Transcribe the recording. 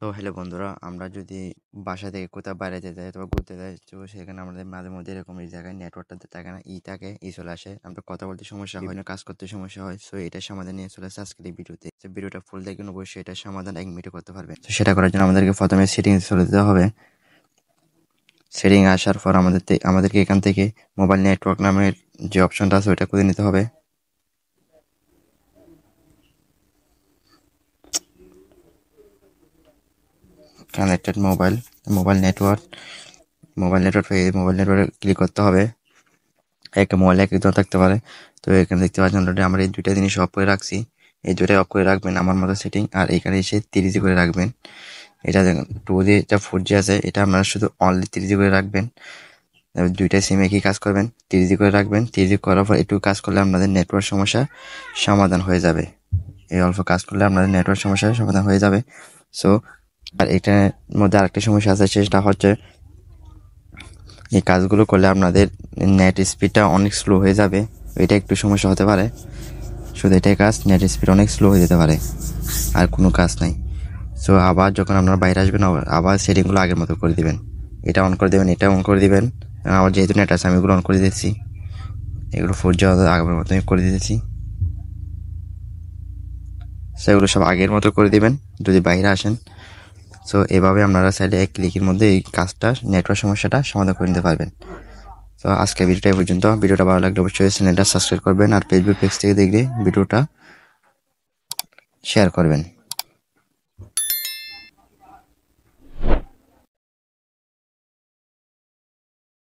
তো হ্যালো বন্ধুরা, আমরা যদি বাসা থেকে কোথাও বাইরে যেতে যাই অথবা ঘুরতে যাই, তো সেখানে আমাদের মাঝে মধ্যে এরকম এই জায়গায় নেটওয়ার্কটা থাকে না, থাকে চলে আসে, আমরা কথা বলতে সমস্যা হয়, কাজ করতে সমস্যা হয়। সো এটার সমাধান নিয়ে চলে আসে আজকের এই ভিডিওতে। তো ভিডিওটা ফুল দেখবেন, অবশ্যই এটার সমাধান 1 মিনিটে করতে পারবেন। তো সেটা করার জন্য আমাদেরকে প্রথমে সেটিংস চলে যেতে হবে। সেটিং আসার পর আমাদেরকে এখান থেকে মোবাইল নেটওয়ার্ক নামের যে অপশনটা আছে ওইটা খুঁজে নিতে হবে। কানেক্টেড মোবাইল নেটওয়ার্কে ক্লিক করতে হবে। একটা মোবাইল এক একজন থাকতে পারে। তো এখানে দেখতে পাচ্ছেন অলরেডি আমরা এই দুইটা জিনিস অফ করে রাখছি। এই দুইটাই অফ করে রাখবেন আমার মতো সেটিং। আর এখানে এসে 30 করে রাখবেন। এটা দেখুন 2G যা 4G আছে এটা আপনারা শুধু অনলি 30 করে রাখবেন। দুইটা সিম একই কাজ করবেন, 30 করে রাখবেন। 30 করার পর একটু কাজ করলে আপনাদের নেটওয়ার্ক সমস্যা সমাধান হয়ে যাবে। এই অল্প কাজ করলে আপনাদের নেটওয়ার্ক সমস্যার সমাধান হয়ে যাবে। সো আর এটার মধ্যে আরেকটা সমস্যা আছে, সেটা হচ্ছে এই কাজগুলো করলে আপনাদের নেট স্পিডটা অনেক স্লো হয়ে যাবে। এটা একটু সমস্যা হতে পারে। শুধু এটাই কাজ, নেট স্পিড অনেক স্লো হয়ে যেতে পারে, আর কোনো কাজ নাই। সো আবার যখন আপনারা বাইরে আসবেন আবার সেটিংগুলো আগের মতো করে দিবেন। এটা অন করে দেবেন, এটা অন করে দিবেন। আমার যেহেতু নেট আছে আমি এগুলো অন করে দিচ্ছি, এগুলো 4G আগের মতো করে দিতেছি। সেগুলো সব আগের মতো করে দিবেন যদি বাইরে আসেন। সো এভাবে আপনারা চাইলে এক ক্লিকের মধ্যে এই কাজটা, নেটওয়ার্ক সমস্যাটা সমাধান করে নিতে পারবেন। তো আজকে ভিডিওটা এই পর্যন্ত। ভিডিওটা ভালো লাগলে অবশ্যই চ্যানেলটা সাবস্ক্রাইব করবেন, আর ফেসবুক পেজ থেকে দেখলে ভিডিওটা শেয়ার করবেন।